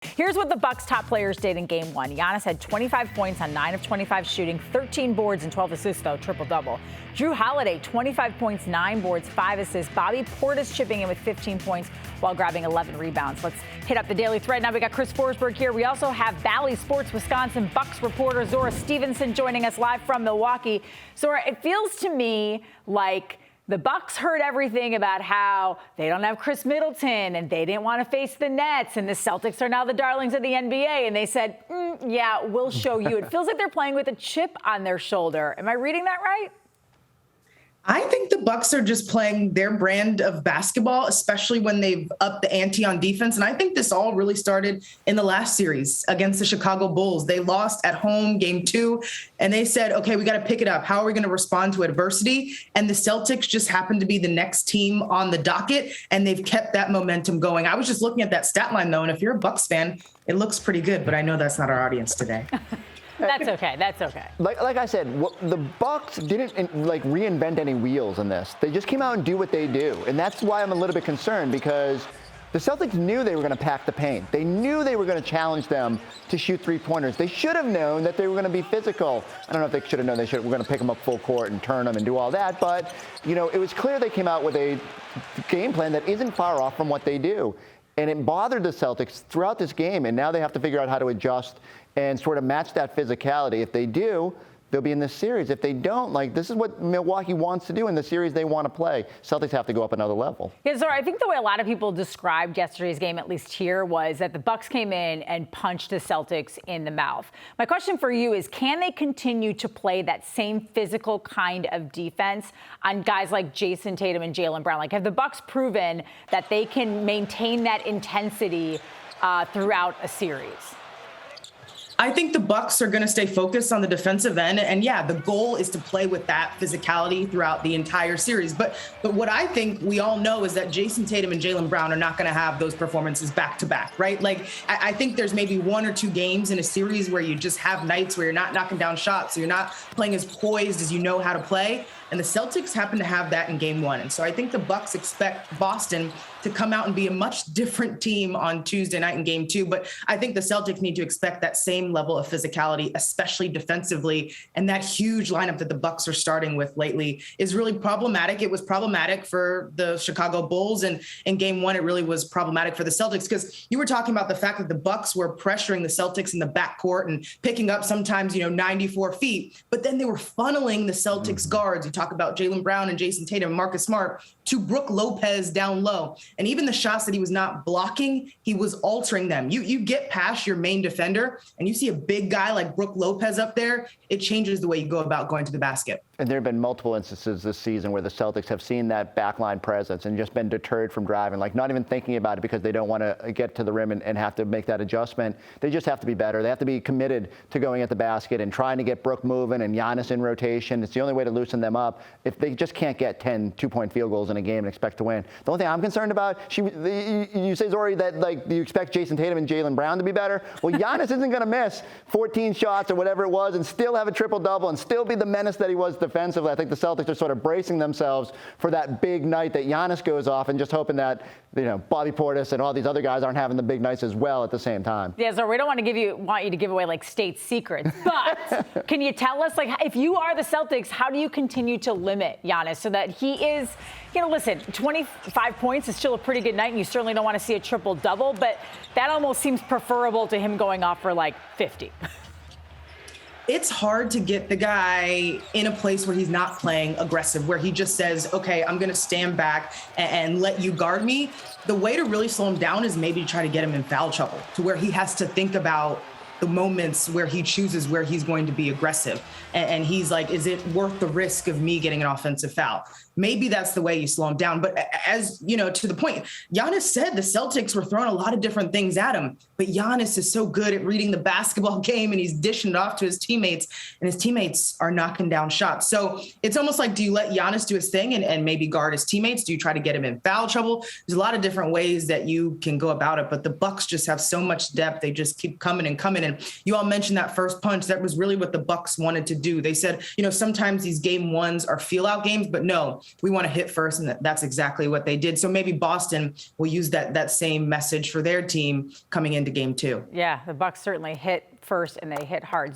Here's what the Bucks' top players did in Game 1. Giannis had 25 points on 9 of 25 shooting, 13 boards and 12 assists, though, triple-double. Jrue Holiday, 25 points, 9 boards, 5 assists. Bobby Portis chipping in with 15 points while grabbing 11 rebounds. Let's hit up the Daily Thread. Now we got Chris Forsberg here. We also have Bally Sports Wisconsin Bucks reporter Zora Stephenson joining us live from Milwaukee. Zora, it feels to me like the Bucks heard everything about how they don't have Chris Middleton and they didn't want to face the Nets and the Celtics are now the darlings of the NBA. And they said, yeah, we'll show you. It feels like they're playing with a chip on their shoulder. Am I reading that right? I think the Bucks are just playing their brand of basketball, especially when they've upped the ante on defense. And I think this all really started in the last series against the Chicago Bulls. They lost at home Game 2, and they said, okay, we got to pick it up. How are we going to respond to adversity? And the Celtics just happened to be the next team on the docket, and they've kept that momentum going. I was just looking at that stat line, though, and if you're a Bucks fan, it looks pretty good, but I know that's not our audience today. That's okay. That's okay. Like I said, the Bucks didn't reinvent any wheels in this. They just came out and do what they do, and that's why I'm a little bit concerned because the Celtics knew they were going to pack the paint. They knew they were going to challenge them to shoot three-pointers. They should have known that they were going to be wisical. I don't know if they should have known they were going to pick them up full court and turn them and do all that, but it was clear they came out with a game plan that isn't far off from what they do. And it bothered the Celtics throughout this game, and now they have to figure out how to adjust and sort of match that physicality. If they do, they'll be in this series. If they don't, this is what Milwaukee wants to do in the series they want to play. Celtics have to go up another level. Yeah, Zora, I think the way a lot of people described yesterday's game, at least here, was that the Bucks came in and punched the Celtics in the mouth. My question for you is, can they continue to play that same physical kind of defense on guys like Jason Tatum and Jaylen Brown? Have the Bucks proven that they can maintain that intensity throughout a series? I think the Bucks are going to stay focused on the defensive end. And yeah, the goal is to play with that physicality throughout the entire series. But what I think we all know is that Jason Tatum and Jaylen Brown are not going to have those performances back to back, right? I think there's maybe 1 or 2 games in a series where you just have nights where you're not knocking down shots. So you're not playing as poised as you know how to play. And the Celtics happen to have that in Game 1. And so I think the Bucks expect Boston to come out and be a much different team on Tuesday night in Game 2. But I think the Celtics need to expect that same level of physicality, especially defensively. And that huge lineup that the Bucks are starting with lately is really problematic. It was problematic for the Chicago Bulls. And in Game 1, it really was problematic for the Celtics because you were talking about the fact that the Bucks were pressuring the Celtics in the backcourt and picking up sometimes, 94 feet. But then they were funneling the Celtics guards. You talk about Jaylen Brown and Jason Tatum and Marcus Smart to Brook Lopez down low. And even the shots that he was not blocking, he was altering them. You get past your main defender and you see a big guy like Brook Lopez up there, it changes the way you go about going to the basket. And there have been multiple instances this season where the Celtics have seen that backline presence and just been deterred from driving, not even thinking about it because they don't want to get to the rim and have to make that adjustment. They just have to be better. They have to be committed to going at the basket and trying to get Brook moving and Giannis in rotation. It's the only way to loosen them up. If they just can't get 10 two-point field goals in a game and expect to win. The only thing I'm concerned about, you say, Zori, that you expect Jason Tatum and Jaylen Brown to be better. Well, Giannis isn't going to miss 14 shots or whatever it was and still have a triple-double and still be the menace that he was defensively. I think the Celtics are sort of bracing themselves for that big night that Giannis goes off and just hoping that, Bobby Portis and all these other guys aren't having the big nights as well at the same time. Yeah, so we don't want you to give away state secrets, but can you tell us, if you are the Celtics, how do you continue to limit Giannis so that he is, listen, 25 points is still a pretty good night, and you certainly don't want to see a triple-double, but that almost seems preferable to him going off for 50. It's hard to get the guy in a place where he's not playing aggressive, where he just says, okay, I'm going to stand back and let you guard me. The way to really slow him down is maybe to try to get him in foul trouble to where he has to think about the moments where he chooses where he's going to be aggressive. And he's like, is it worth the risk of me getting an offensive foul? Maybe that's the way you slow him down. But as to the point, Giannis said the Celtics were throwing a lot of different things at him, but Giannis is so good at reading the basketball game and he's dishing it off to his teammates, and his teammates are knocking down shots. So it's almost like, do you let Giannis do his thing and maybe guard his teammates? Do you try to get him in foul trouble? There's a lot of different ways that you can go about it, but the Bucks just have so much depth. They just keep coming and coming. And you all mentioned that first punch. That was really what the Bucks wanted to do. They said, sometimes these game ones are feel out games, but no, we want to hit first. And that's exactly what they did. So maybe Boston will use that same message for their team coming into game 2. Yeah, the Bucks certainly hit first and they hit hard.